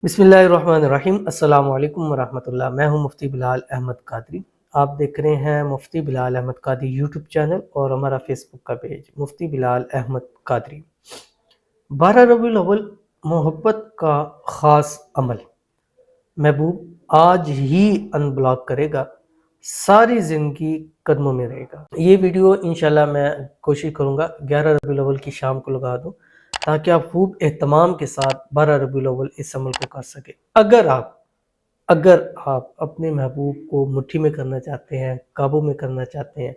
بسم اللہ الرحمن الرحیم۔ السلام علیکم ورحمۃ اللہ۔ میں ہوں مفتی بلال احمد قادری۔ آپ دیکھ رہے ہیں مفتی بلال احمد قادری یوٹیوب چینل اور ہمارا فیس بک کا پیج مفتی بلال احمد قادری۔ 12 ربیع الاول محبت کا خاص عمل۔ محبوب آج ہی ان بلاک کرے گا، ساری زندگی قدموں میں رہے گا۔ یہ ویڈیو انشاءاللہ میں کوشش کروں گا 11 ربیع الاول کی شام کو لگا دوں، تاکہ آپ خوب اہتمام کے ساتھ 12 ربیع الاول اس عمل کو کر سکیں۔ اگر آپ اپنے محبوب کو مٹھی میں کرنا چاہتے ہیں، قابو میں کرنا چاہتے ہیں،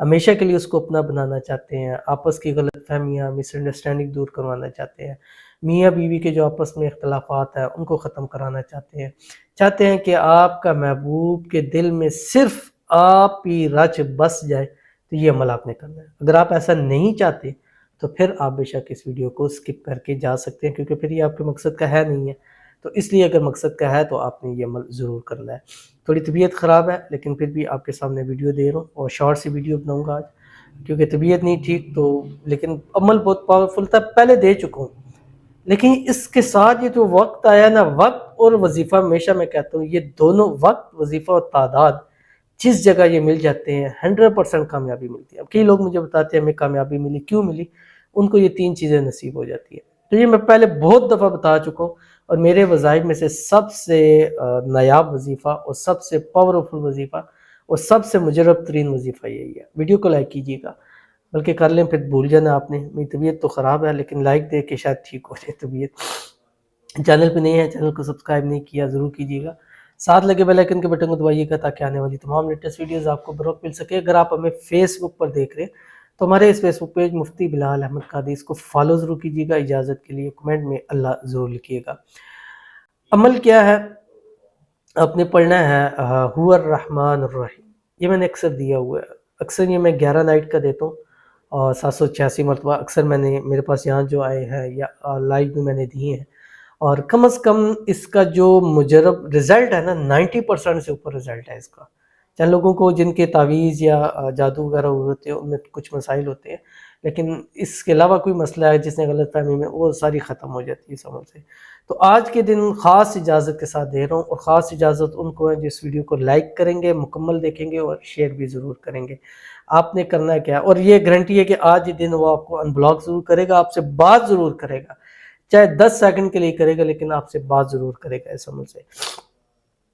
ہمیشہ کے لیے اس کو اپنا بنانا چاہتے ہیں، آپس کی غلط فہمیاں مس انڈرسٹینڈنگ دور کروانا چاہتے ہیں، میاں بیوی کے جو آپس میں اختلافات ہیں ان کو ختم کرانا چاہتے ہیں کہ آپ کا محبوب کے دل میں صرف آپ ہی رچ بس جائے، تو یہ عمل آپ نے کرنا ہے۔ اگر آپ ایسا نہیں چاہتے تو پھر آپ بے شک اس ویڈیو کو سکپ کر کے جا سکتے ہیں، کیونکہ پھر یہ آپ کے مقصد کا ہے نہیں ہے۔ تو اس لیے اگر مقصد کا ہے تو آپ نے یہ عمل ضرور کرنا ہے۔ تھوڑی طبیعت خراب ہے لیکن پھر بھی آپ کے سامنے ویڈیو دے رہا ہوں، اور شارٹ سی ویڈیو بناؤں گا آج، کیونکہ طبیعت نہیں ٹھیک تو، لیکن عمل بہت پاورفل تھا، پہلے دے چکا ہوں۔ لیکن اس کے ساتھ یہ جو وقت آیا نا، وقت اور وظیفہ، ہمیشہ میں کہتا ہوں یہ دونوں، وقت، وظیفہ اور تعداد، جس جگہ یہ مل جاتے ہیں 100% کامیابی ملتی ہے۔ اب کئی لوگ مجھے بتاتے ہیں ہمیں کامیابی ملی، کیوں ملی؟ ان کو یہ 3 چیزیں نصیب ہو جاتی ہیں۔ تو یہ میں پہلے بہت دفعہ بتا چکا ہوں، اور میرے وظائف میں سے سب سے نایاب وظیفہ اور سب سے پاورفل وظیفہ اور سب سے مجرب ترین وظیفہ یہی ہے۔ ویڈیو کو لائک کیجیے گا، بلکہ کر لیں، پھر بھول جانا آپ نے، میری طبیعت تو خراب ہے لیکن لائک دے کے شاید ٹھیک ہو جائے طبیعت۔ چینل پہ نہیں ہے، چینل کو سبسکرائب نہیں کیا، ضرور کیجیے گا، ساتھ لگے بیل آئیکن کے بٹن کو دبائیے گا تاکہ آنے والی تمام لیٹسٹ ویڈیوز آپ کو بروقت مل سکے۔ اگر آپ ہمیں فیس بک پر دیکھ رہے ہیں تو ہمارے اس فیس بک پیج مفتی بلال احمد قادری، اس کو فالو ضرور کیجیے گا۔ اجازت کے لیے کمنٹ میں اللہ ضرور لکھیے گا۔ عمل کیا ہے؟ آپ نے پڑھنا ہے هو الرحمن الرحیم۔ یہ میں نے اکثر دیا ہوا ہے، اکثر یہ میں 11 نائٹ کا دیتا ہوں، اور 786 مرتبہ اکثر میں نے، میرے پاس یہاں جو آئے ہیں یا لائیو میں نے دیے ہیں، اور کم از کم اس کا جو مجرب رزلٹ ہے نا، 90% سے اوپر رزلٹ ہے اس کا۔ چند لوگوں کو جن کے تعویذ یا جادو وغیرہ ہوتے ہیں ان میں کچھ مسائل ہوتے ہیں، لیکن اس کے علاوہ کوئی مسئلہ ہے جس نے غلط فہمی میں، وہ ساری ختم ہو جاتی ہے اس عمل سے۔ تو آج کے دن خاص اجازت کے ساتھ دے رہا ہوں، اور خاص اجازت ان کو ہے جس ویڈیو کو لائک کریں گے، مکمل دیکھیں گے اور شیئر بھی ضرور کریں گے۔ آپ نے کرنا ہے کیا، اور یہ گارنٹی ہے کہ آج ہی دن وہ آپ کو ان بلاک ضرور کرے گا، آپ سے بات ضرور کرے گا، چاہے 10 سیکنڈ کے لیے کرے گا لیکن آپ سے بات ضرور کرے گا اس عمل سے۔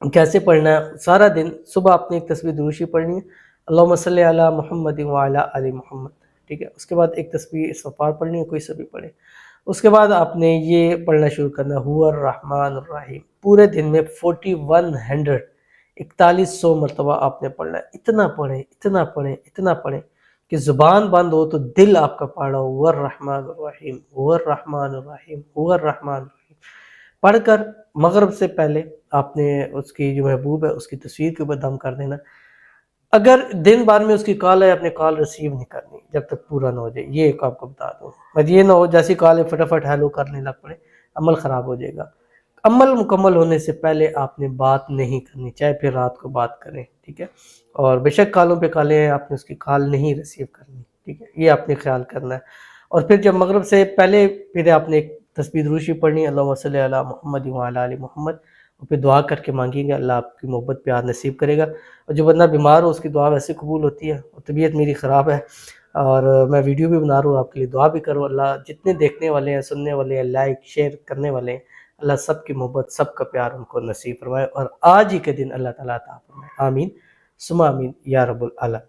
کیسے پڑھنا ہے؟ سارا دن صبح آپ نے ایک تسبیح دروشی پڑھنی ہے، اللہم صلی علی محمد وعلی آل محمد، ٹھیک ہے؟ اس کے بعد ایک تسبیح استغفار پڑھنی ہے، کوئی سا بھی پڑھے۔ اس کے بعد آپ نے یہ پڑھنا شروع کرنا ہے هو الرحمن الرحیم، پورے دن میں 4100 4100 مرتبہ آپ نے پڑھنا ہے۔ اتنا پڑھیں، اتنا پڑھیں، اتنا پڑھیں کہ زبان بند ہو تو دل آپ کا پڑھ رہا ہو، هو الرحمن الرحیم، هو الرحمن الرحیم، هو الرحمن الرحیم۔ پڑھ کر مغرب سے پہلے آپ نے اس کی جو محبوب ہے اس کی تصویر کے اوپر دم کر دینا۔ اگر دن بھر میں اس کی کال ہے، اپنے کال ریسیو نہیں کرنی جب تک پورا نہ ہو جائے، یہ ایک آپ کو بتا دوں۔ بس یہ نہ ہو جیسی کال ہے فٹافٹ ہیلو کرنے لگ پڑے، عمل خراب ہو جائے گا۔ عمل مکمل ہونے سے پہلے آپ نے بات نہیں کرنی، چاہے پھر رات کو بات کریں، ٹھیک ہے؟ اور بے شک کالوں پہ کالیں ہیں، آپ نے اس کی کال نہیں ریسیو کرنی، ٹھیک ہے؟ یہ آپ نے خیال کرنا ہے۔ اور پھر جب مغرب سے پہلے پھر آپ نے ایک تسبیح دروشی پڑھنی ہے، اللہم صلی علی محمد وعلی آل محمد، اور پھر دعا کر کے مانگیں گے، اللہ آپ کی محبت پیار نصیب کرے گا۔ اور جو بندہ بیمار ہو اس کی دعا ویسے قبول ہوتی ہے، اور طبیعت میری خراب ہے اور میں ویڈیو بھی بنا رہا ہوں، آپ کے لیے دعا بھی کروں۔ اللہ جتنے دیکھنے والے ہیں، سننے والے ہیں، لائک شیئر کرنے والے ہیں، اللہ سب کی محبت، سب کا پیار ان کو نصیب فرمائے، اور آج ہی کے دن اللہ تعالیٰ عطا فرمائے۔ آمین ثم آمین یا رب العالمین۔